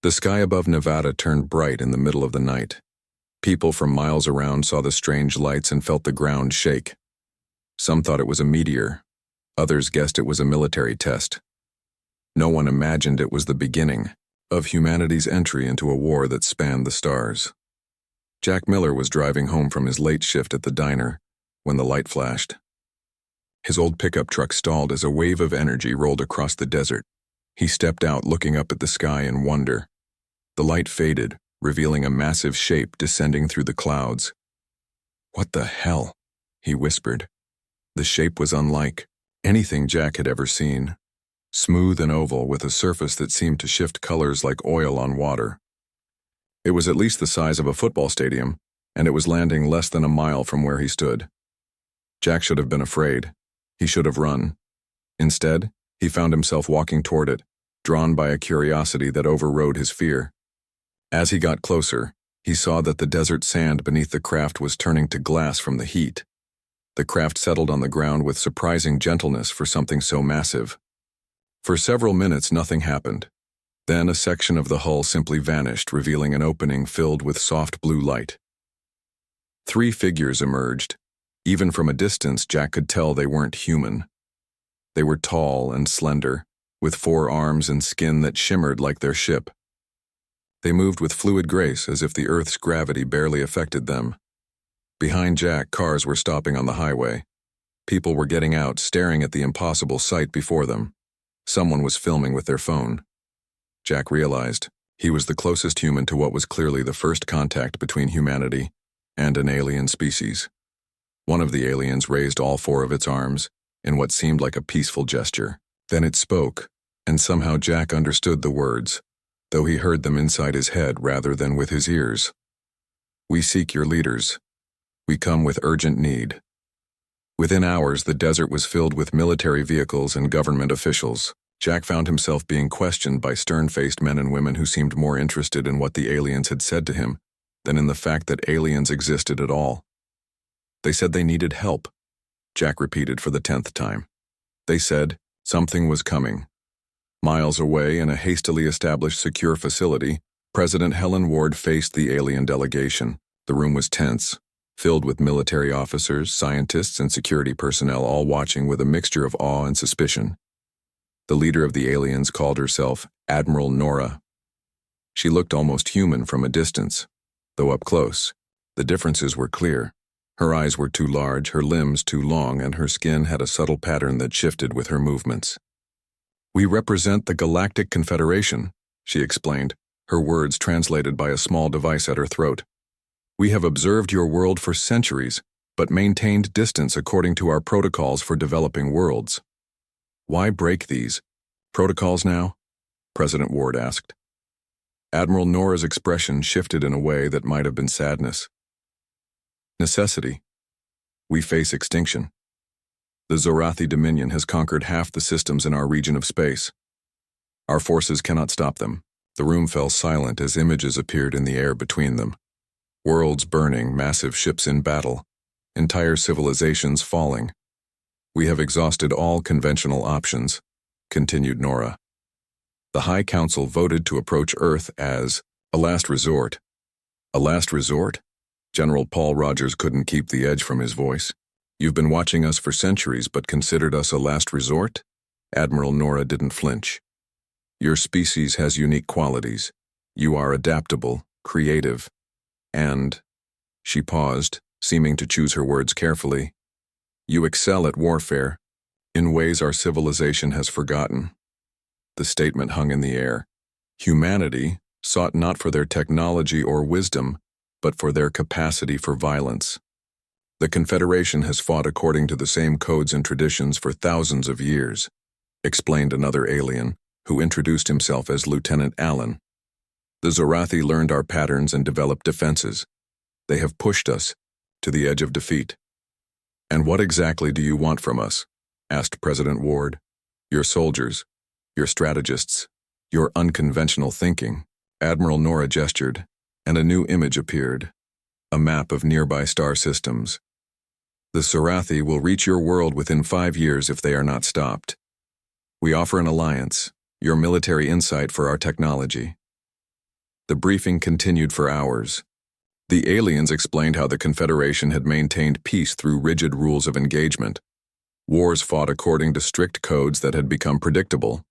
The sky above Nevada turned bright in the middle of the night. People from miles around saw the strange lights and felt the ground shake. Some thought it was a meteor. Others guessed it was a military test. No one imagined it was the beginning of humanity's entry into a war that spanned the stars. Jack Miller was driving home from his late shift at the diner when the light flashed. His old pickup truck stalled as a wave of energy rolled across the desert. He stepped out, looking up at the sky in wonder. The light faded, revealing a massive shape descending through the clouds. "What the hell?" he whispered. The shape was unlike anything Jack had ever seen. Smooth and oval, with a surface that seemed to shift colors like oil on water. It was at least the size of a football stadium, and it was landing less than a mile from where he stood. Jack should have been afraid. He should have run. Instead, he found himself walking toward it, drawn by a curiosity that overrode his fear. As he got closer, he saw that the desert sand beneath the craft was turning to glass from the heat. The craft settled on the ground with surprising gentleness for something so massive. For several minutes, nothing happened. Then a section of the hull simply vanished, revealing an opening filled with soft blue light. 3 figures emerged. Even from a distance, Jack could tell they weren't human. They were tall and slender, with 4 arms and skin that shimmered like their ship. They moved with fluid grace, as if the Earth's gravity barely affected them. Behind Jack, cars were stopping on the highway. People were getting out, staring at the impossible sight before them. Someone was filming with their phone. Jack realized he was the closest human to what was clearly the first contact between humanity and an alien species. One of the aliens raised all 4 of its arms in what seemed like a peaceful gesture. Then it spoke, and somehow Jack understood the words, though he heard them inside his head rather than with his ears. "We seek your leaders. We come with urgent need." Within hours, the desert was filled with military vehicles and government officials. Jack found himself being questioned by stern-faced men and women who seemed more interested in what the aliens had said to him than in the fact that aliens existed at all. "They said they needed help," Jack repeated for the 10th time. "They said something was coming." Miles away, in a hastily established secure facility, President Helen Ward faced the alien delegation. The room was tense, filled with military officers, scientists, and security personnel, all watching with a mixture of awe and suspicion. The leader of the aliens called herself Admiral Nora. She looked almost human from a distance, though up close, the differences were clear. Her eyes were too large, her limbs too long, and her skin had a subtle pattern that shifted with her movements. "We represent the Galactic Confederation," she explained, her words translated by a small device at her throat. "We have observed your world for centuries, but maintained distance according to our protocols for developing worlds." "Why break these protocols now?" President Ward asked. Admiral Nora's expression shifted in a way that might have been sadness. "Necessity. We face extinction. The Zorathi Dominion has conquered half the systems in our region of space. Our forces cannot stop them." The room fell silent as images appeared in the air between them. Worlds burning, massive ships in battle, entire civilizations falling. "We have exhausted all conventional options," continued Nora. "The High Council voted to approach Earth as a last resort." "A last resort?" General Paul Rogers couldn't keep the edge from his voice. "You've been watching us for centuries but considered us a last resort?" Admiral Nora didn't flinch. "Your species has unique qualities. You are adaptable, creative, and..." She paused, seeming to choose her words carefully. "You excel at warfare, in ways our civilization has forgotten." The statement hung in the air. Humanity sought not for their technology or wisdom, but for their capacity for violence. The Confederation has fought according to the same codes and traditions for thousands of years, explained another alien, who introduced himself as Lieutenant Allen. The Zorathi learned our patterns and developed defenses. They have pushed us to the edge of defeat. "And what exactly do you want from us?" asked President Ward. "Your soldiers, your strategists, your unconventional thinking." Admiral Nora gestured, and a new image appeared, a map of nearby star systems. "The Zorathi will reach your world within 5 years if they are not stopped. We offer an alliance, your military insight for our technology." The briefing continued for hours. The aliens explained how the Confederation had maintained peace through rigid rules of engagement. Wars fought according to strict codes that had become predictable.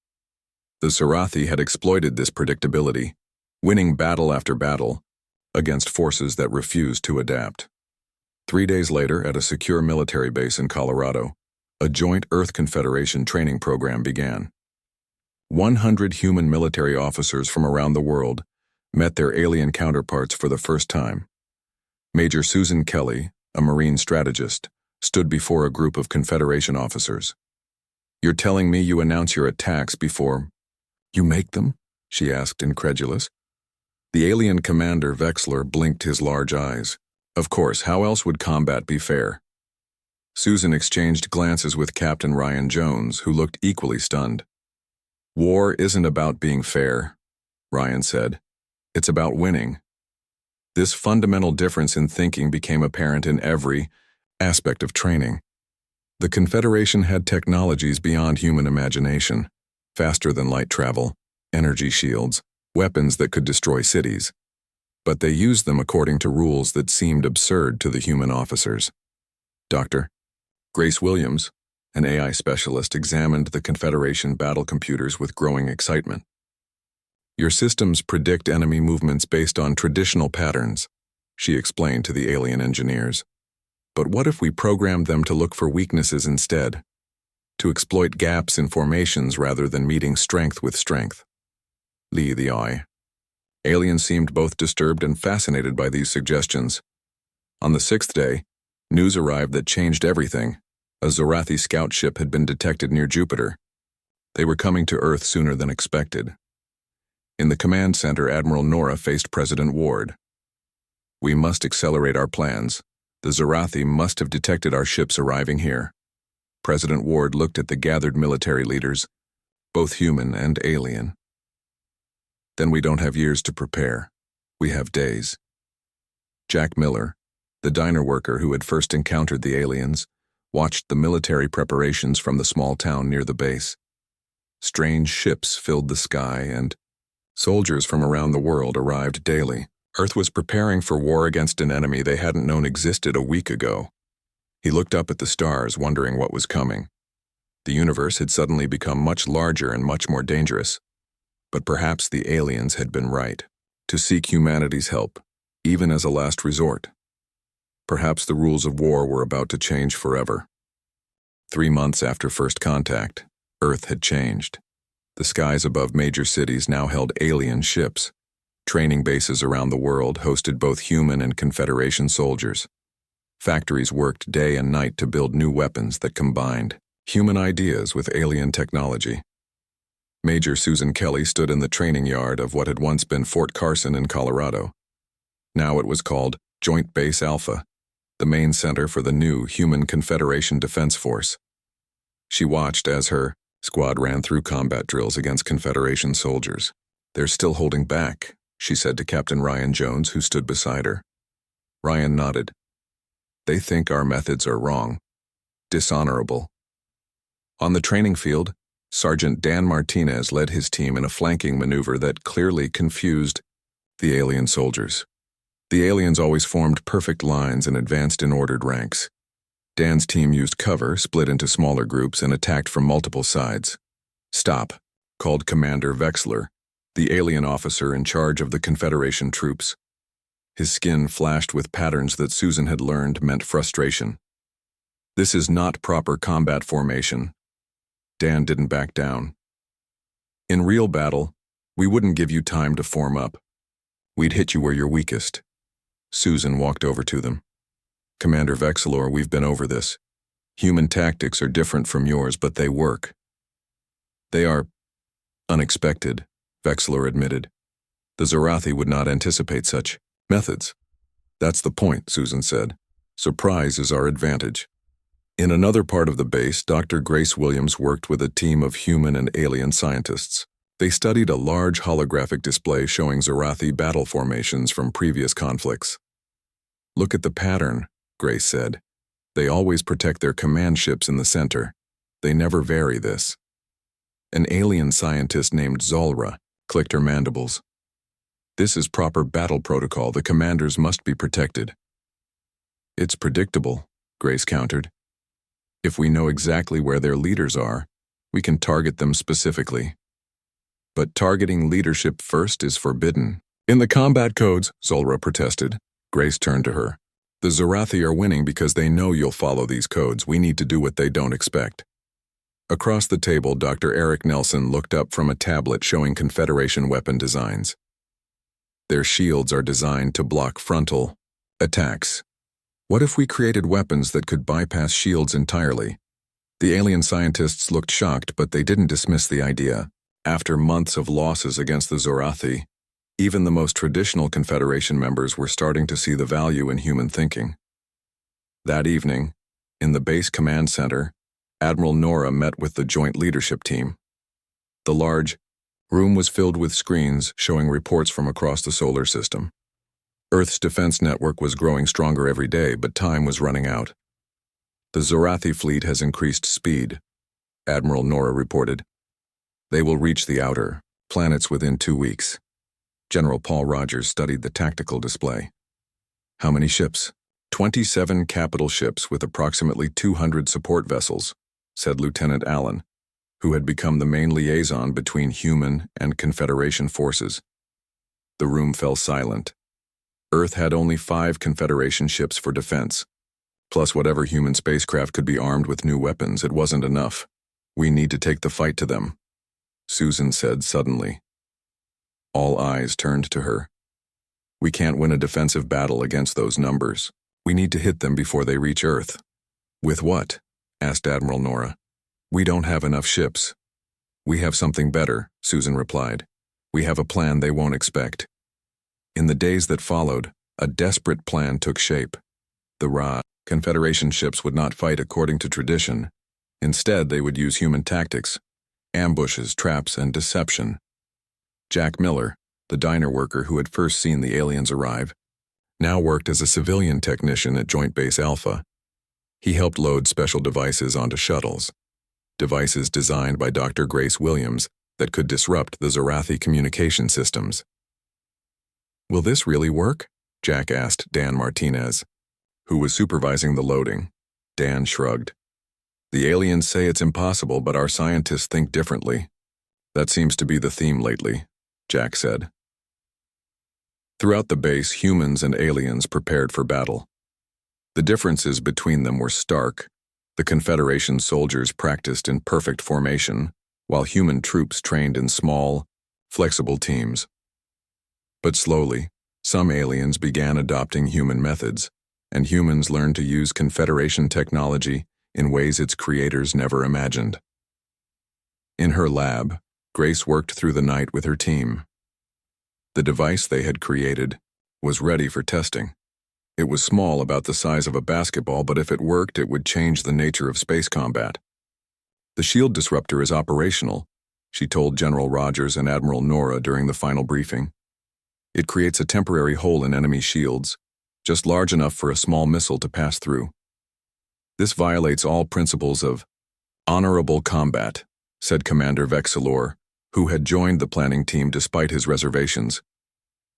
The Zarathi had exploited this predictability, winning battle after battle against forces that refused to adapt. 3 days later, at a secure military base in Colorado, a joint Earth Confederation training program began. 100 human military officers from around the world met their alien counterparts for the first time. Major Susan Kelly, a Marine strategist, stood before a group of Confederation officers. "You're telling me you announce your attacks before you make them?" she asked, incredulous. The alien commander Vexler blinked his large eyes. Of course, how else would combat be fair? Susan exchanged glances with Captain Ryan Jones, who looked equally stunned. "War isn't about being fair," Ryan said. "It's about winning." This fundamental difference in thinking became apparent in every aspect of training. The Confederation had technologies beyond human imagination, faster than light travel, energy shields, weapons that could destroy cities. But they used them according to rules that seemed absurd to the human officers. Dr. Grace Williams, an AI specialist, examined the Confederation battle computers with growing excitement. "Your systems predict enemy movements based on traditional patterns," she explained to the alien engineers. "But what if we programmed them to look for weaknesses instead? To exploit gaps in formations rather than meeting strength with strength?" Lee the eye. Aliens seemed both disturbed and fascinated by these suggestions. On the 6th day, news arrived that changed everything. A Zarathi scout ship had been detected near Jupiter. They were coming to Earth sooner than expected. In the command center, Admiral Nora faced President Ward. "We must accelerate our plans. The Zarathi must have detected our ships arriving here." President Ward looked at the gathered military leaders, both human and alien. "Then we don't have years to prepare. We have days." Jack Miller, the diner worker who had first encountered the aliens, watched the military preparations from the small town near the base. Strange ships filled the sky, and soldiers from around the world arrived daily. Earth was preparing for war against an enemy they hadn't known existed a week ago. He looked up at the stars, wondering what was coming. The universe had suddenly become much larger and much more dangerous. But perhaps the aliens had been right, to seek humanity's help, even as a last resort. Perhaps the rules of war were about to change forever. 3 months after first contact, Earth had changed. The skies above major cities now held alien ships. Training bases around the world hosted both human and Confederation soldiers. Factories worked day and night to build new weapons that combined human ideas with alien technology. Major Susan Kelly stood in the training yard of what had once been Fort Carson in Colorado. Now it was called Joint Base Alpha, the main center for the new Human Confederation Defense Force. She watched as her squad ran through combat drills against Confederation soldiers. "They're still holding back," she said to Captain Ryan Jones, who stood beside her. Ryan nodded. "They think our methods are wrong, dishonorable." On the training field, Sergeant Dan Martinez led his team in a flanking maneuver that clearly confused the alien soldiers. The aliens always formed perfect lines and advanced in ordered ranks. Dan's team used cover, split into smaller groups, and attacked from multiple sides. "Stop," called Commander Vexler, the alien officer in charge of the Confederation troops. His skin flashed with patterns that Susan had learned meant frustration. "This is not proper combat formation." Dan didn't back down. "In real battle, we wouldn't give you time to form up. We'd hit you where you're weakest." Susan walked over to them. "Commander Vexler, we've been over this. Human tactics are different from yours, but they work." "They are unexpected," Vexler admitted. "The Zarathi would not anticipate such methods." "That's the point," Susan said. "Surprise is our advantage." In another part of the base, Dr. Grace Williams worked with a team of human and alien scientists. They studied a large holographic display showing Zarathi battle formations from previous conflicts. "Look at the pattern," Grace said. "They always protect their command ships in the center. They never vary this." An alien scientist named Zolra clicked her mandibles. This is proper battle protocol. The commanders must be protected. It's predictable, Grace countered. If we know exactly where their leaders are, we can target them specifically. But targeting leadership first is forbidden. In the combat codes, Zulra protested. Grace turned to her. The Zorathi are winning because they know you'll follow these codes. We need to do what they don't expect. Across the table, Dr. Eric Nelson looked up from a tablet showing Confederation weapon designs. Their shields are designed to block frontal attacks. What if we created weapons that could bypass shields entirely? The alien scientists looked shocked, but they didn't dismiss the idea. After months of losses against the Zorathi, even the most traditional Confederation members were starting to see the value in human thinking. That evening, in the base command center, Admiral Nora met with the joint leadership team. The large room was filled with screens showing reports from across the solar system. Earth's defense network was growing stronger every day, but time was running out. The Zorathi fleet has increased speed, Admiral Nora reported. They will reach the outer planets within 2 weeks. General Paul Rogers studied the tactical display. How many ships? 27 capital ships with approximately 200 support vessels, said Lieutenant Allen, who had become the main liaison between human and Confederation forces. The room fell silent. Earth had only 5 Confederation ships for defense. Plus whatever human spacecraft could be armed with new weapons. It wasn't enough. We need to take the fight to them, Susan said suddenly. All eyes turned to her. We can't win a defensive battle against those numbers. We need to hit them before they reach Earth. With what? Asked Admiral Nora. We don't have enough ships. We have something better, Susan replied. We have a plan they won't expect. In the days that followed, a desperate plan took shape. The Confederation ships would not fight according to tradition. Instead, they would use human tactics, ambushes, traps, and deception. Jack Miller, the diner worker who had first seen the aliens arrive, now worked as a civilian technician at Joint Base Alpha. He helped load special devices onto shuttles, devices designed by Dr. Grace Williams that could disrupt the Zorathi communication systems. Will this really work? Jack asked Dan Martinez, who was supervising the loading. Dan shrugged. The aliens say it's impossible, but our scientists think differently. That seems to be the theme lately, Jack said. Throughout the base, humans and aliens prepared for battle. The differences between them were stark. The Confederation soldiers practiced in perfect formation, while human troops trained in small, flexible teams. But slowly, some aliens began adopting human methods, and humans learned to use Confederation technology in ways its creators never imagined. In her lab, Grace worked through the night with her team. The device they had created was ready for testing. It was small, about the size of a basketball, but if it worked, it would change the nature of space combat. The shield disruptor is operational, she told General Rogers and Admiral Nora during the final briefing. It creates a temporary hole in enemy shields, just large enough for a small missile to pass through. This violates all principles of honorable combat, said Commander Vexilor, who had joined the planning team despite his reservations.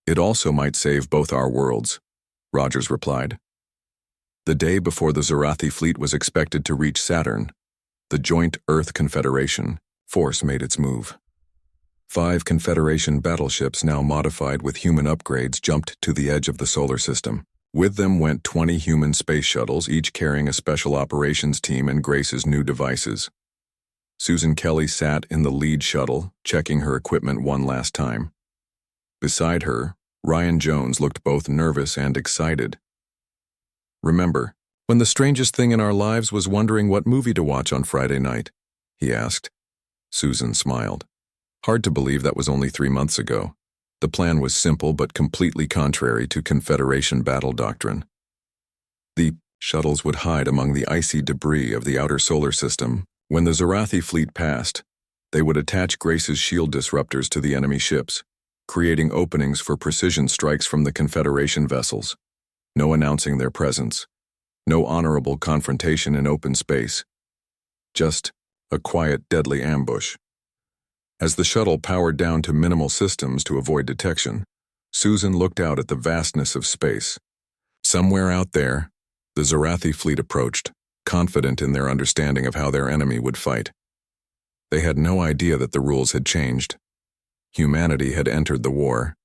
It also might save both our worlds, Rogers replied. The day before the Zorathi fleet was expected to reach Saturn, the Joint Earth Confederation force made its move. 5 Confederation battleships, now modified with human upgrades, jumped to the edge of the solar system. With them went 20 human space shuttles, each carrying a special operations team and Grace's new devices. Susan Kelly sat in the lead shuttle, checking her equipment one last time. Beside her, Ryan Jones looked both nervous and excited. Remember, when the strangest thing in our lives was wondering what movie to watch on Friday night? He asked. Susan smiled. Hard to believe that was only 3 months ago. The plan was simple but completely contrary to Confederation battle doctrine. The shuttles would hide among the icy debris of the outer solar system. When the Zorathi fleet passed, they would attach Grace's shield disruptors to the enemy ships, creating openings for precision strikes from the Confederation vessels. No announcing their presence. No honorable confrontation in open space. Just a quiet, deadly ambush. As the shuttle powered down to minimal systems to avoid detection, Susan looked out at the vastness of space. Somewhere out there, the Zorathi fleet approached, confident in their understanding of how their enemy would fight. They had no idea that the rules had changed. Humanity had entered the war,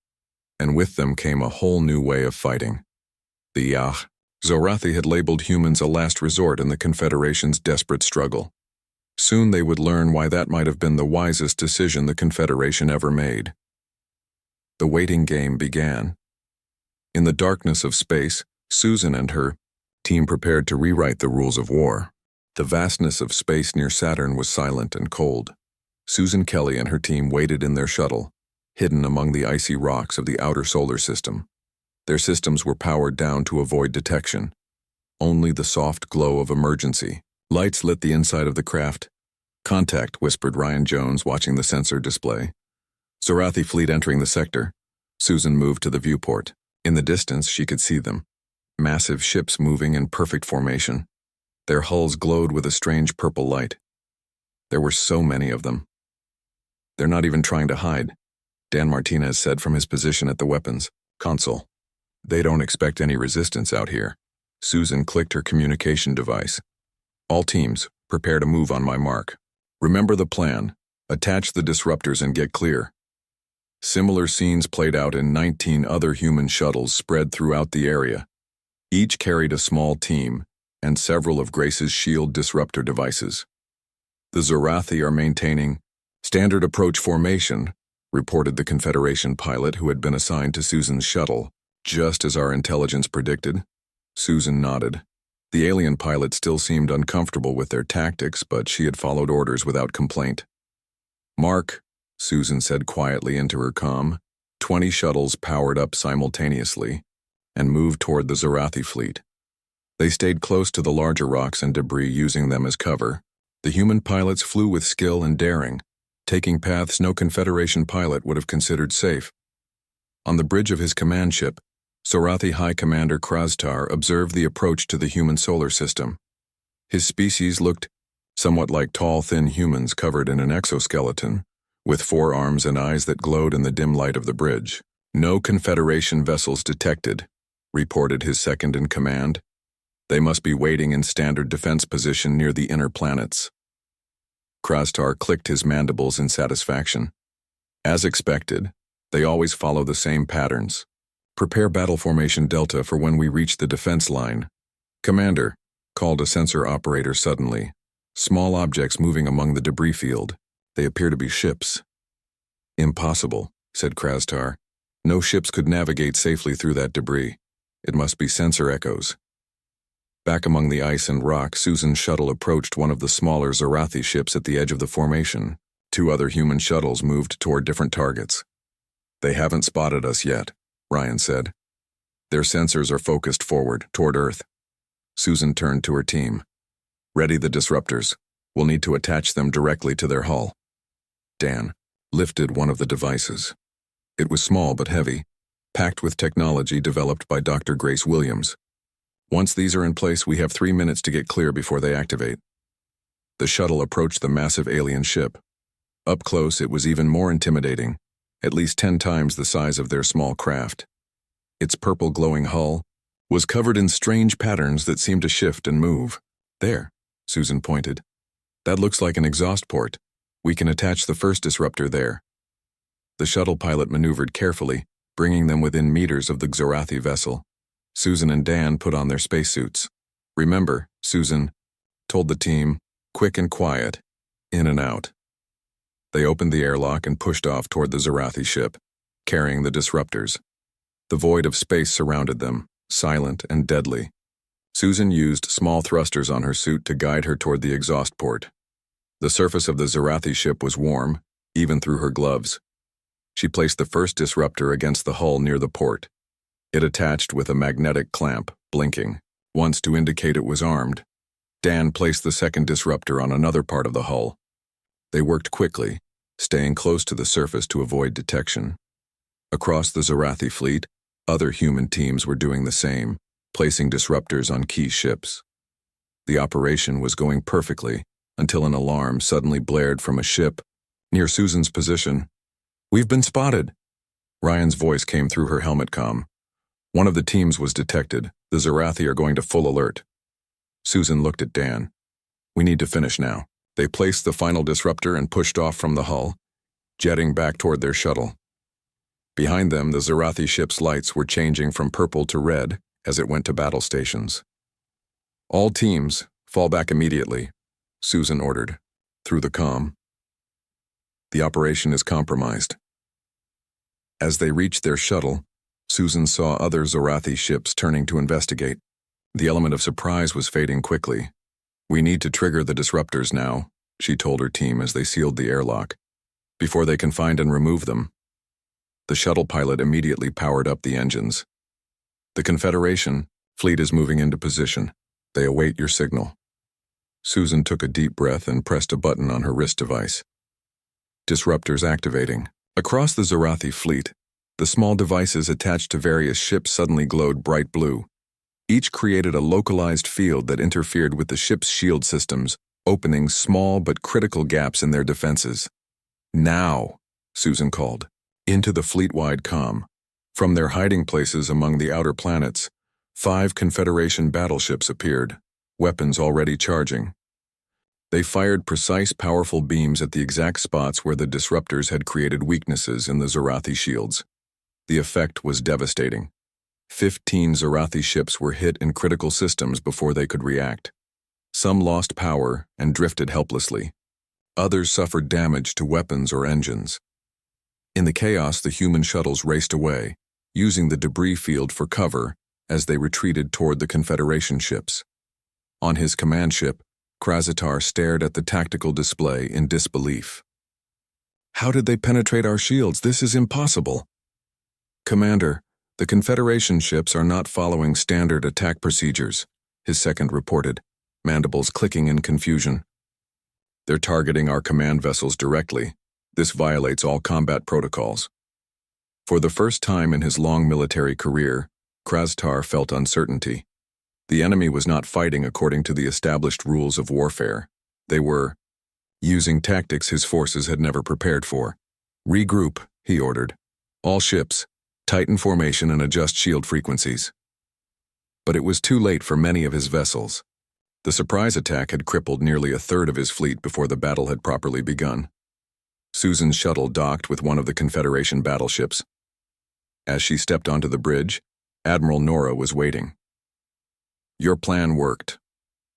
and with them came a whole new way of fighting. The Zorathi had labeled humans a last resort in the Confederation's desperate struggle. Soon they would learn why that might have been the wisest decision the Confederation ever made. The waiting game began. In the darkness of space, Susan and her team prepared to rewrite the rules of war. The vastness of space near Saturn was silent and cold. Susan Kelly and her team waited in their shuttle, hidden among the icy rocks of the outer solar system. Their systems were powered down to avoid detection. Only the soft glow of emergency lights lit the inside of the craft. "Contact," whispered Ryan Jones, watching the sensor display. Zorathi fleet entering the sector. Susan moved to the viewport. In the distance, she could see them. Massive ships moving in perfect formation. Their hulls glowed with a strange purple light. There were so many of them. "They're not even trying to hide," Dan Martinez said from his position at the weapons console. "They don't expect any resistance out here." Susan clicked her communication device. "All teams, prepare to move on my mark. Remember the plan. Attach the disruptors and get clear." Similar scenes played out in 19 other human shuttles spread throughout the area. Each carried a small team and several of Grace's shield disruptor devices. "The Zorathi are maintaining standard approach formation," reported the Confederation pilot who had been assigned to Susan's shuttle, "just as our intelligence predicted." Susan nodded. The alien pilot still seemed uncomfortable with their tactics, but she had followed orders without complaint. "Mark," Susan said quietly into her comm. 20 shuttles powered up simultaneously and moved toward the Zorathi fleet. They stayed close to the larger rocks and debris, using them as cover. The human pilots flew with skill and daring, taking paths no Confederation pilot would have considered safe. On the bridge of his command ship, Zorathi High Commander Krastar observed the approach to the human solar system. His species looked somewhat like tall, thin humans covered in an exoskeleton, with 4 arms and eyes that glowed in the dim light of the bridge. "No Confederation vessels detected," reported his second-in-command. "They must be waiting in standard defense position near the inner planets." Krastar clicked his mandibles in satisfaction. "As expected, they always follow the same patterns. Prepare battle formation Delta for when we reach the defense line." "Commander," called a sensor operator suddenly. "Small objects moving among the debris field. They appear to be ships." "Impossible," said Krastar. "No ships could navigate safely through that debris. It must be sensor echoes." Back among the ice and rock, Susan's shuttle approached one of the smaller Zorathi ships at the edge of the formation. 2 other human shuttles moved toward different targets. "They haven't spotted us yet," Ryan said. "Their sensors are focused forward, toward Earth." Susan turned to her team. "Ready the disruptors. We'll need to attach them directly to their hull." Dan lifted one of the devices. It was small but heavy, packed with technology developed by Dr. Grace Williams. "Once these are in place, we have 3 minutes to get clear before they activate." The shuttle approached the massive alien ship. Up close, it was even more intimidating, at least 10 times the size of their small craft. Its purple glowing hull was covered in strange patterns that seemed to shift and move. "There," Susan pointed. "That looks like an exhaust port. We can attach the first disruptor there." The shuttle pilot maneuvered carefully, bringing them within meters of the Zorathi vessel. Susan and Dan put on their spacesuits. "Remember," Susan told the team, "quick and quiet, in and out." They opened the airlock and pushed off toward the Zorathi ship, carrying the disruptors. The void of space surrounded them, silent and deadly. Susan used small thrusters on her suit to guide her toward the exhaust port. The surface of the Zorathi ship was warm, even through her gloves. She placed the first disruptor against the hull near the port. It attached with a magnetic clamp, blinking, once to indicate it was armed. Dan placed the second disruptor on another part of the hull. They worked quickly, staying close to the surface to avoid detection. Across the Zorathi fleet, other human teams were doing the same, placing disruptors on key ships. The operation was going perfectly until an alarm suddenly blared from a ship near Susan's position. "We've been spotted." Ryan's voice came through her helmet comm. One of the teams was detected. The Zarathi are going to full alert. Susan looked at Dan. We need to finish now. They placed the final disruptor and pushed off from the hull, jetting back toward their shuttle. Behind them, the Zarathi ship's lights were changing from purple to red as it went to battle stations. All teams, fall back immediately, Susan ordered, through the comm. The operation is compromised. As they reached their shuttle, Susan saw other Zarathi ships turning to investigate. The element of surprise was fading quickly. We need to trigger the disruptors now, she told her team as they sealed the airlock, before they can find and remove them. The shuttle pilot immediately powered up the engines. The Confederation fleet is moving into position. They await your signal. Susan took a deep breath and pressed a button on her wrist device. Disruptors activating. Across the Zarathi fleet, the small devices attached to various ships suddenly glowed bright blue. Each created a localized field that interfered with the ship's shield systems, opening small but critical gaps in their defenses. Now, Susan called, into the fleet-wide comm. From their hiding places among the outer planets, 5 Confederation battleships appeared, weapons already charging. They fired precise, powerful beams at the exact spots where the disruptors had created weaknesses in the Zarathi shields. The effect was devastating. 15 Zarathi ships were hit in critical systems before they could react. Some lost power and drifted helplessly. Others suffered damage to weapons or engines. In the chaos, the human shuttles raced away, using the debris field for cover as they retreated toward the Confederation ships. On his command ship, Krazitar stared at the tactical display in disbelief. How did they penetrate our shields? This is impossible. Commander, the Confederation ships are not following standard attack procedures, his second reported, mandibles clicking in confusion. They're targeting our command vessels directly. This violates all combat protocols. For the first time in his long military career, Krastar felt uncertainty. The enemy was not fighting according to the established rules of warfare. They were using tactics his forces had never prepared for. Regroup, he ordered. All ships, tighten formation and adjust shield frequencies. But it was too late for many of his vessels. The surprise attack had crippled nearly a third of his fleet before the battle had properly begun. Susan's shuttle docked with one of the Confederation battleships. As she stepped onto the bridge, Admiral Nora was waiting. Your plan worked,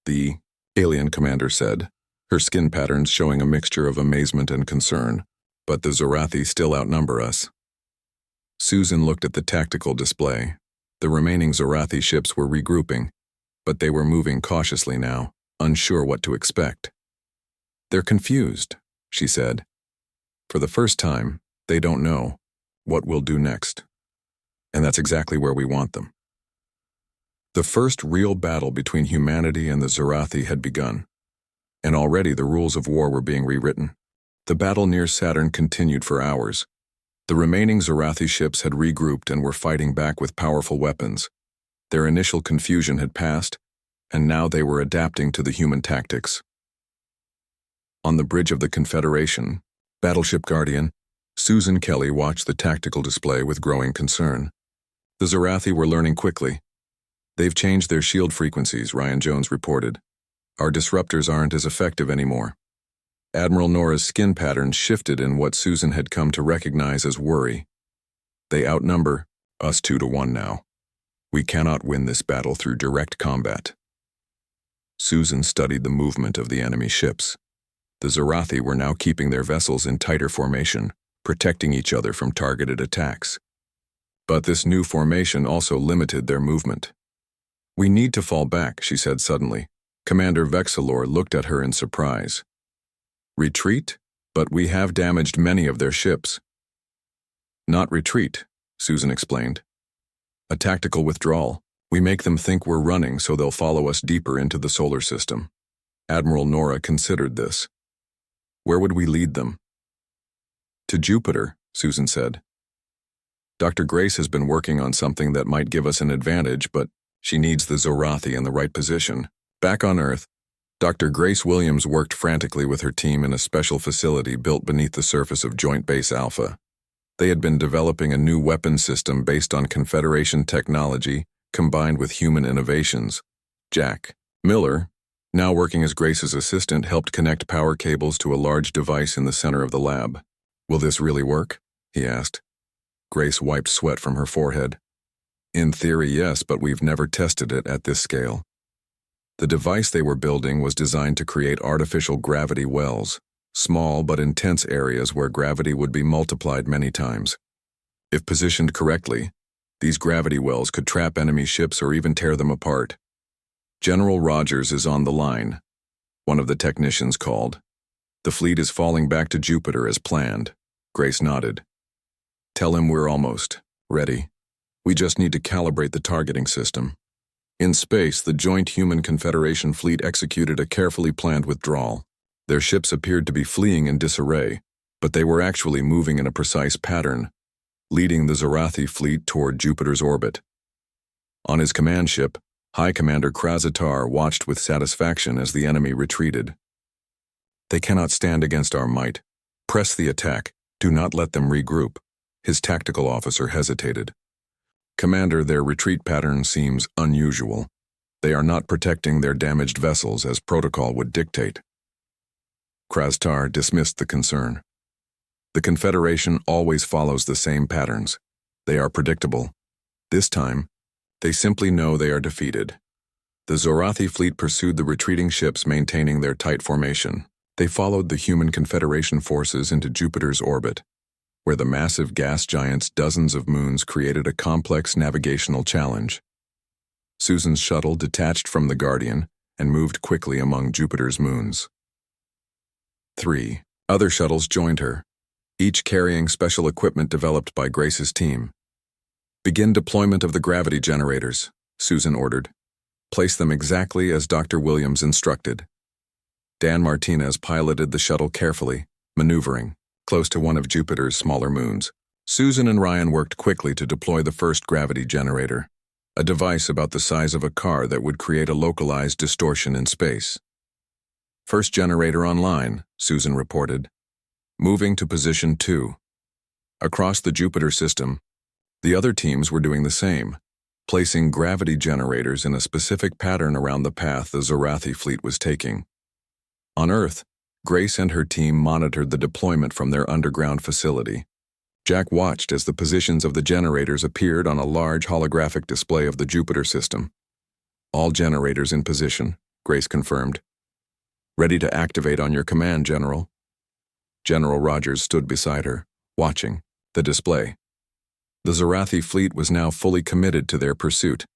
the alien commander said, her skin patterns showing a mixture of amazement and concern. But the Zarathi still outnumber us. Susan looked at the tactical display. The remaining Zarathi ships were regrouping, but they were moving cautiously now, unsure what to expect. They're confused, she said. For the first time, they don't know what we'll do next. And that's exactly where we want them. The first real battle between humanity and the Zarathi had begun, and already the rules of war were being rewritten. The battle near Saturn continued for hours. The remaining Zarathi ships had regrouped and were fighting back with powerful weapons. Their initial confusion had passed, and now they were adapting to the human tactics. On the bridge of the Confederation, Battleship Guardian, Susan Kelly watched the tactical display with growing concern. The Zarathi were learning quickly. They've changed their shield frequencies, Ryan Jones reported. Our disruptors aren't as effective anymore. Admiral Nora's skin patterns shifted in what Susan had come to recognize as worry. They outnumber us 2-1 now. We cannot win this battle through direct combat. Susan studied the movement of the enemy ships. The Zarathi were now keeping their vessels in tighter formation, protecting each other from targeted attacks. But this new formation also limited their movement. We need to fall back, she said suddenly. Commander Vexilor looked at her in surprise. Retreat? But we have damaged many of their ships. Not retreat, Susan explained. A tactical withdrawal. We make them think we're running so they'll follow us deeper into the solar system. Admiral Nora considered this. Where would we lead them? To Jupiter, Susan said. Dr. Grace has been working on something that might give us an advantage, but she needs the Zarathi in the right position. Back on Earth, Dr. Grace Williams worked frantically with her team in a special facility built beneath the surface of Joint Base Alpha. They had been developing a new weapon system based on Confederation technology combined with human innovations. Jack Miller, now working as Grace's assistant, helped connect power cables to a large device in the center of the lab. "Will this really work?" he asked. Grace wiped sweat from her forehead. "In theory, yes, but we've never tested it at this scale." The device they were building was designed to create artificial gravity wells, small but intense areas where gravity would be multiplied many times. If positioned correctly, these gravity wells could trap enemy ships or even tear them apart. "General Rogers is on the line," one of the technicians called. "The fleet is falling back to Jupiter as planned." Grace nodded. "Tell him we're almost ready. We just need to calibrate the targeting system." In space, the joint Human Confederation fleet executed a carefully planned withdrawal. Their ships appeared to be fleeing in disarray, but they were actually moving in a precise pattern, leading the Zorathi fleet toward Jupiter's orbit. On his command ship, High Commander Krazatar watched with satisfaction as the enemy retreated. "They cannot stand against our might. Press the attack. Do not let them regroup." His tactical officer hesitated. "Commander, their retreat pattern seems unusual. They are not protecting their damaged vessels as protocol would dictate." Krastar dismissed the concern. "The Confederation always follows the same patterns. They are predictable. This time, they simply know they are defeated." The Zorathi fleet pursued the retreating ships, maintaining their tight formation. They followed the Human Confederation forces into Jupiter's orbit, where the massive gas giant's dozens of moons created a complex navigational challenge. Susan's shuttle detached from the Guardian and moved quickly among Jupiter's moons. 3 other shuttles joined her, each carrying special equipment developed by Grace's team. "Begin deployment of the gravity generators," Susan ordered. "Place them exactly as Dr. Williams instructed." Dan Martinez piloted the shuttle carefully, maneuvering close to one of Jupiter's smaller moons. Susan and Ryan worked quickly to deploy the first gravity generator, a device about the size of a car that would create a localized distortion in space. "First generator online," Susan reported. "Moving to position 2. Across the Jupiter system, the other teams were doing the same, placing gravity generators in a specific pattern around the path the Zorathi fleet was taking. On Earth, Grace and her team monitored the deployment from their underground facility. Jack watched as the positions of the generators appeared on a large holographic display of the Jupiter system. "All generators in position," Grace confirmed. "Ready to activate on your command, General." General Rogers stood beside her, watching the display. The Zorathi fleet was now fully committed to their pursuit,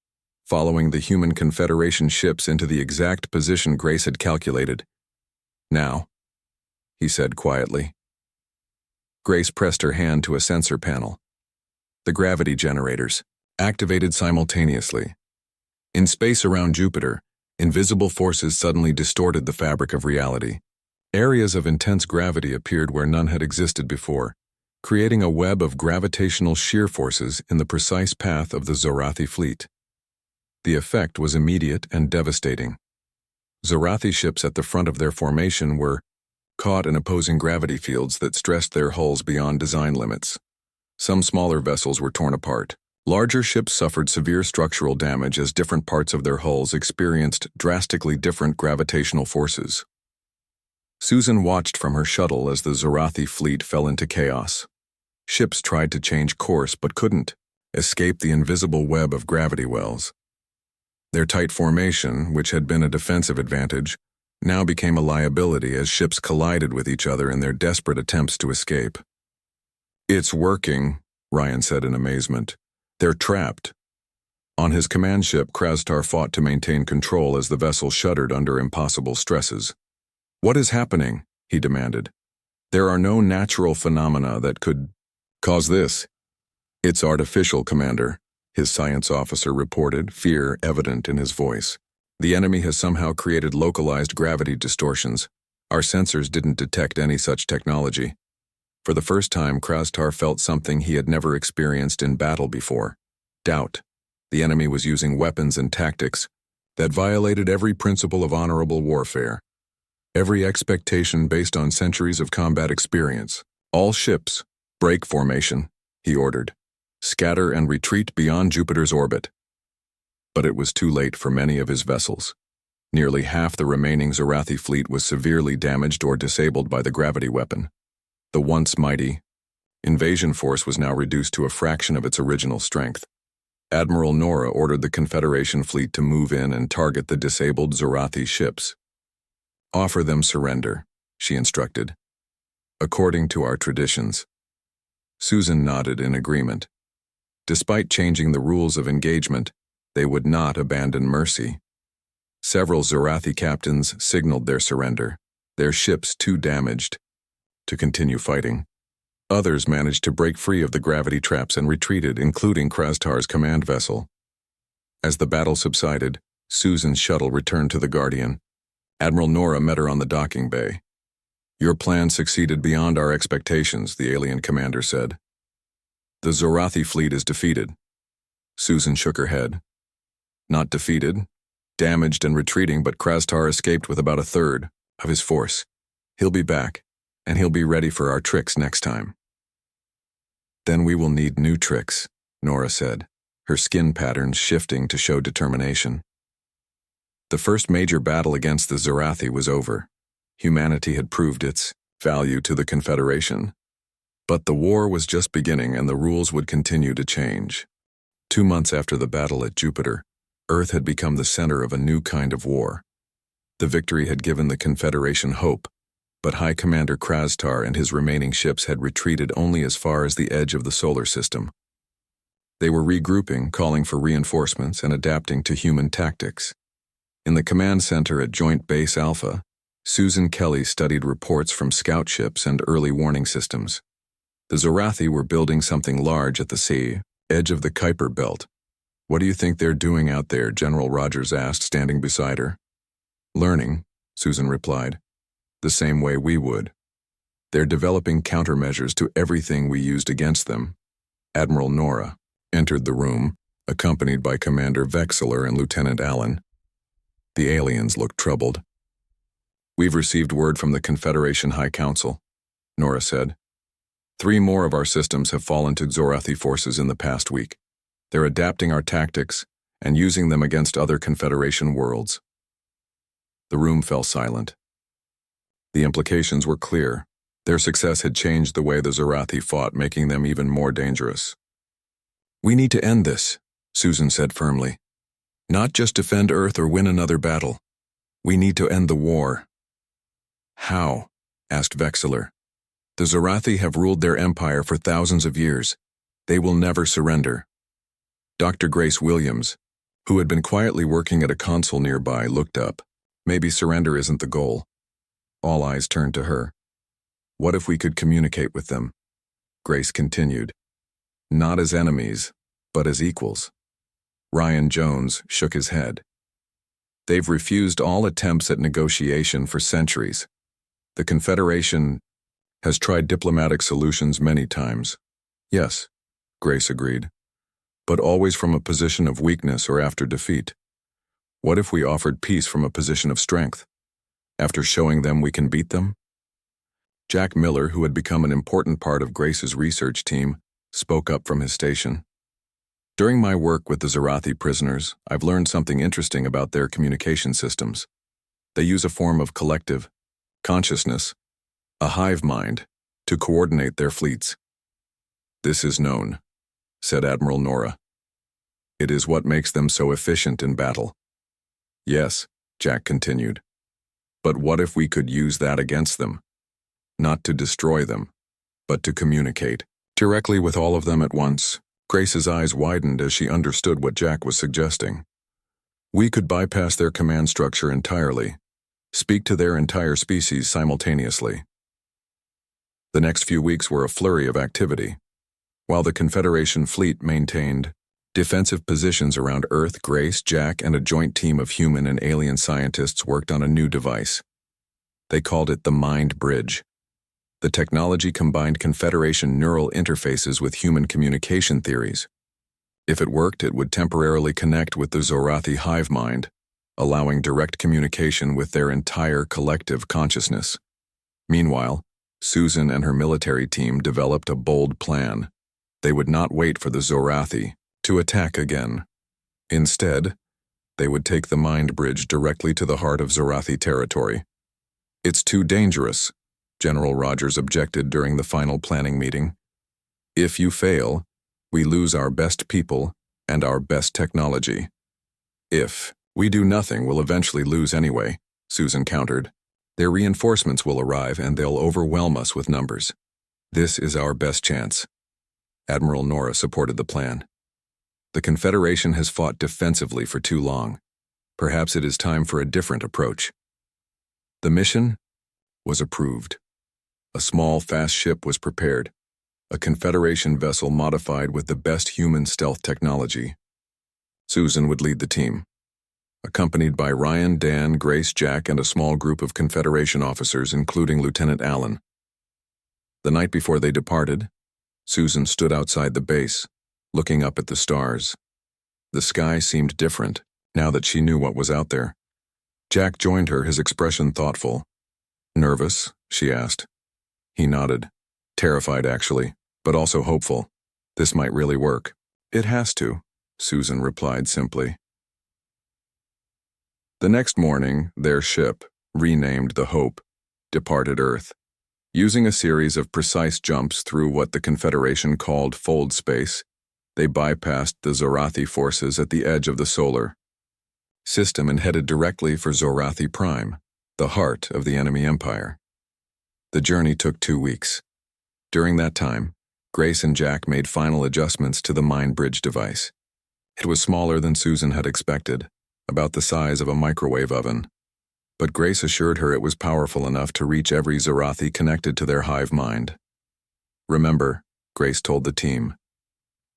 following the Human Confederation ships into the exact position Grace had calculated. "Now," he said quietly. Grace pressed her hand to a sensor panel. The gravity generators, activated simultaneously. In space around Jupiter, invisible forces suddenly distorted the fabric of reality. Areas of intense gravity appeared where none had existed before, creating a web of gravitational shear forces in the precise path of the Zorathi fleet. The effect was immediate and devastating. Zorathi ships at the front of their formation were caught in opposing gravity fields that stressed their hulls beyond design limits. Some smaller vessels were torn apart. Larger ships suffered severe structural damage as different parts of their hulls experienced drastically different gravitational forces. Susan watched from her shuttle as the Zorathi fleet fell into chaos. Ships tried to change course but couldn't escape the invisible web of gravity wells. Their tight formation, which had been a defensive advantage, now became a liability as ships collided with each other in their desperate attempts to escape. "It's working," Ryan said in amazement. "They're trapped." On his command ship, Krastar fought to maintain control as the vessel shuddered under impossible stresses. "What is happening?" he demanded. "There are no natural phenomena that could cause this." "It's artificial, Commander," his science officer reported, fear evident in his voice. "The enemy has somehow created localized gravity distortions. Our sensors didn't detect any such technology." For the first time, Krastar felt something he had never experienced in battle before: doubt. The enemy was using weapons and tactics that violated every principle of honorable warfare, every expectation based on centuries of combat experience. All ships, Break formation, he ordered. Scatter and retreat beyond Jupiter's orbit. But it was too late for many of his vessels. Nearly half the remaining Zorathi fleet was severely damaged or disabled by the gravity weapon. The once mighty invasion force was now reduced to a fraction of its original strength. Admiral Nora ordered the Confederation fleet to move in and target the disabled Zorathi ships. Offer them surrender, she instructed. According to our traditions. Susan nodded in agreement. Despite changing the rules of engagement, they would not abandon mercy. Several Zorathi captains signaled their surrender, their ships too damaged to continue fighting. Others managed to break free of the gravity traps and retreated, including Krastar's command vessel. As the battle subsided, Susan's shuttle returned to the Guardian. Admiral Nora met her on the docking bay. Your plan succeeded beyond our expectations, the alien commander said. The Zorathi fleet is defeated. Susan shook her head. Not defeated, damaged and retreating, but Krastar escaped with about a third of his force. He'll be back, and he'll be ready for our tricks next time. Then we will need new tricks, Nora said, her skin patterns shifting to show determination. The first major battle against the Zorathi was over. Humanity had proved its value to the Confederation. But the war was just beginning and the rules would continue to change. 2 months after the battle at Jupiter, Earth had become the center of a new kind of war. The victory had given the Confederation hope, but High Commander Krastar and his remaining ships had retreated only as far as the edge of the solar system. They were regrouping, calling for reinforcements, and adapting to human tactics. In the command center at Joint Base Alpha, Susan Kelly studied reports from scout ships and early warning systems. The Zorathi were building something large at the edge of the Kuiper Belt. What do you think they're doing out there? General Rogers asked, standing beside her. Learning, Susan replied. The same way we would. They're developing countermeasures to everything we used against them. Admiral Nora entered the room, accompanied by Commander Vexler and Lieutenant Allen. The aliens looked troubled. We've received word from the Confederation High Council, Nora said. 3 more of our systems have fallen to Zorathi forces in the past week. They're adapting our tactics and using them against other Confederation worlds. The room fell silent. The implications were clear. Their success had changed the way the Zorathi fought, making them even more dangerous. We need to end this, Susan said firmly. Not just defend Earth or win another battle. We need to end the war. How? Asked Vexler. The Zorathi have ruled their empire for thousands of years. They will never surrender. Dr. Grace Williams, who had been quietly working at a console nearby, looked up. Maybe surrender isn't the goal. All eyes turned to her. What if we could communicate with them? Grace continued. Not as enemies, but as equals. Ryan Jones shook his head. They've refused all attempts at negotiation for centuries. The Confederation has tried diplomatic solutions many times. Yes, Grace agreed, but always from a position of weakness or after defeat. What if we offered peace from a position of strength? After showing them we can beat them? Jack Miller, who had become an important part of Grace's research team, spoke up from his station. During my work with the Zorathi prisoners, I've learned something interesting about their communication systems. They use a form of collective consciousness, a hive mind, to coordinate their fleets. This is known, said Admiral Nora. It is what makes them so efficient in battle. Yes, Jack continued. But what if we could use that against them? Not to destroy them, but to communicate directly with all of them at once. Grace's eyes widened as she understood what Jack was suggesting. We could bypass their command structure entirely, speak to their entire species simultaneously. The next few weeks were a flurry of activity. While the Confederation fleet maintained defensive positions around Earth, Grace, Jack, and a joint team of human and alien scientists worked on a new device. They called it the Mind Bridge. The technology combined Confederation neural interfaces with human communication theories. If it worked, it would temporarily connect with the Zorathi hive mind, allowing direct communication with their entire collective consciousness. Meanwhile, Susan and her military team developed a bold plan. They would not wait for the Zorathi to attack again. Instead, they would take the mind bridge directly to the heart of Zorathi territory. "It's too dangerous," General Rogers objected during the final planning meeting. "If you fail, we lose our best people and our best technology." "If we do nothing, we'll eventually lose anyway," Susan countered. "Their reinforcements will arrive and they'll overwhelm us with numbers. This is our best chance." Admiral Nora supported the plan. "The Confederation has fought defensively for too long. Perhaps it is time for a different approach." The mission was approved. A small, fast ship was prepared, a Confederation vessel modified with the best human stealth technology. Susan would lead the team, accompanied by Ryan, Dan, Grace, Jack, and a small group of Confederation officers, including Lieutenant Allen. The night before they departed, Susan stood outside the base, looking up at the stars. The sky seemed different, now that she knew what was out there. Jack joined her, his expression thoughtful. "Nervous?" she asked. He nodded. Terrified, actually, but also hopeful. This might really work. "It has to," Susan replied simply. The next morning, their ship, renamed the Hope, departed Earth. Using a series of precise jumps through what the Confederation called fold space, they bypassed the Zorathi forces at the edge of the solar system and headed directly for Zorathi Prime, the heart of the enemy empire. The journey took 2 weeks. During that time, Grace and Jack made final adjustments to the mind bridge device. It was smaller than Susan had expected, about the size of a microwave oven. But Grace assured her it was powerful enough to reach every Zorathi connected to their hive mind. "Remember," Grace told the team,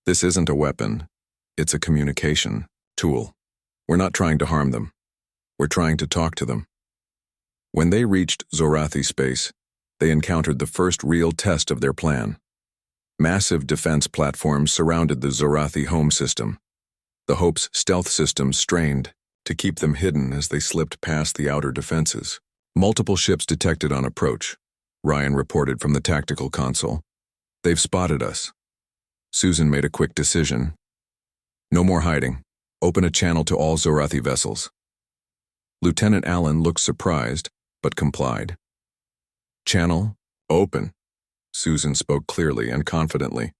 "this isn't a weapon. It's a communication tool. We're not trying to harm them. We're trying to talk to them." When they reached Zorathi space, they encountered the first real test of their plan. Massive defense platforms surrounded the Zorathi home system. The Hope's stealth systems strained to keep them hidden as they slipped past the outer defenses. "Multiple ships detected on approach," Ryan reported from the tactical console. "They've spotted us." Susan made a quick decision. "No more hiding. Open a channel to all Zorathi vessels." Lieutenant Allen looked surprised, but complied. "Channel, open." Susan spoke clearly and confidently.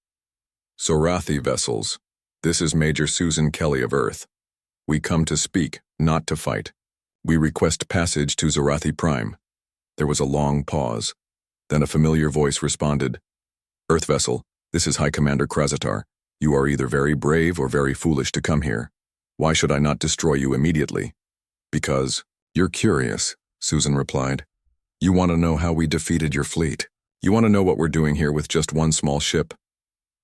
"Zorathi vessels, this is Major Susan Kelly of Earth. We come to speak, not to fight. We request passage to Zorathi Prime." There was a long pause. Then a familiar voice responded. "Earth vessel, this is High Commander Krazatar. You are either very brave or very foolish to come here. Why should I not destroy you immediately?" "Because you're curious," Susan replied. "You want to know how we defeated your fleet. You want to know what we're doing here with just one small ship."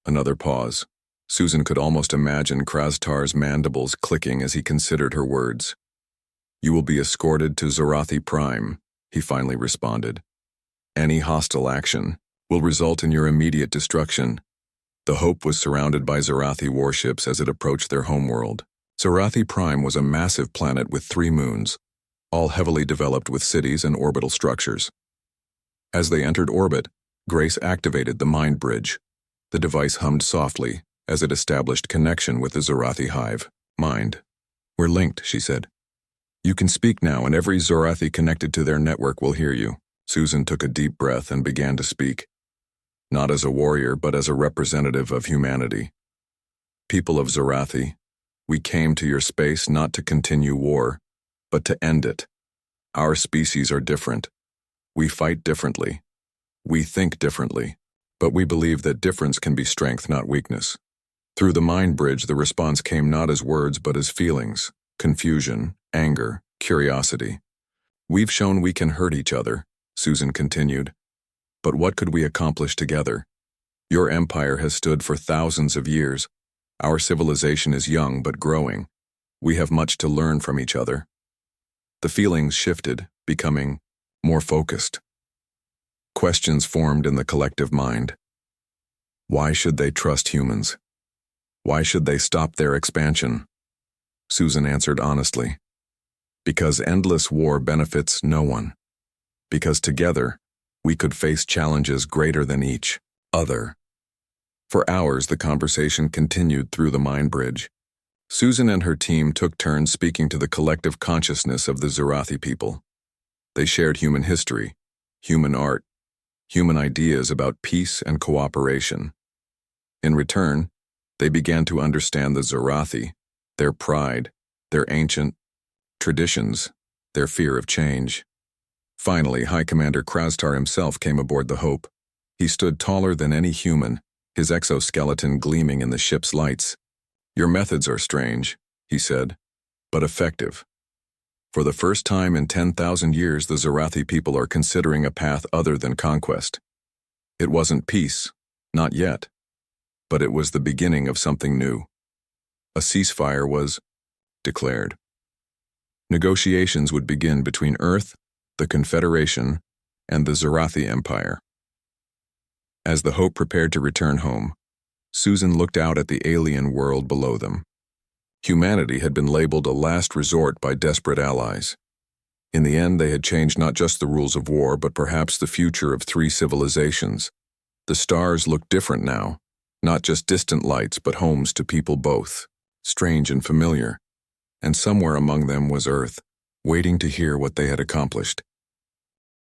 Another pause. Susan could almost imagine Krazatar's mandibles clicking as he considered her words. "You will be escorted to Zorathi Prime," he finally responded. "Any hostile action will result in your immediate destruction." The Hope was surrounded by Zorathi warships as it approached their homeworld. Zorathi Prime was a massive planet with 3 moons, all heavily developed with cities and orbital structures. As they entered orbit, Grace activated the mind bridge. The device hummed softly as it established connection with the Zorathi hive mind. "We're linked," she said. "You can speak now, and every Zorathi connected to their network will hear you." Susan took a deep breath and began to speak, not as a warrior, but as a representative of humanity. "People of Zorathi, we came to your space not to continue war, but to end it. Our species are different. We fight differently. We think differently, but we believe that difference can be strength, not weakness." Through the mind bridge, the response came not as words but as feelings, confusion, anger, curiosity. "We've shown we can hurt each other," Susan continued. "But what could we accomplish together? Your empire has stood for thousands of years. Our civilization is young but growing. We have much to learn from each other." The feelings shifted, becoming more focused. Questions formed in the collective mind. Why should they trust humans? Why should they stop their expansion? Susan answered honestly. Because endless war benefits no one. Because together, We could face challenges greater than each other. For hours, the conversation continued through the mind bridge. Susan and her team took turns speaking to the collective consciousness of the Zarathi people. They shared human history, human art, human ideas about peace and cooperation. In return, they began to understand the Zarathi, their pride, their ancient traditions, their fear of change. Finally, High Commander Krastar himself came aboard the Hope. He stood taller than any human, his exoskeleton gleaming in the ship's lights. "Your methods are strange," he said, "but effective. For the first time in 10,000 years, the Zarathi people are considering a path other than conquest. It wasn't peace, not yet, but it was the beginning of something new. A ceasefire was declared. Negotiations would begin between Earth, the Confederation, and the Zarathi Empire." As the Hope prepared to return home, Susan looked out at the alien world below them. Humanity had been labeled a last resort by desperate allies. In the end, they had changed not just the rules of war, but perhaps the future of 3 civilizations. The stars looked different now, not just distant lights, but homes to people both, strange and familiar. And somewhere among them was Earth, waiting to hear what they had accomplished.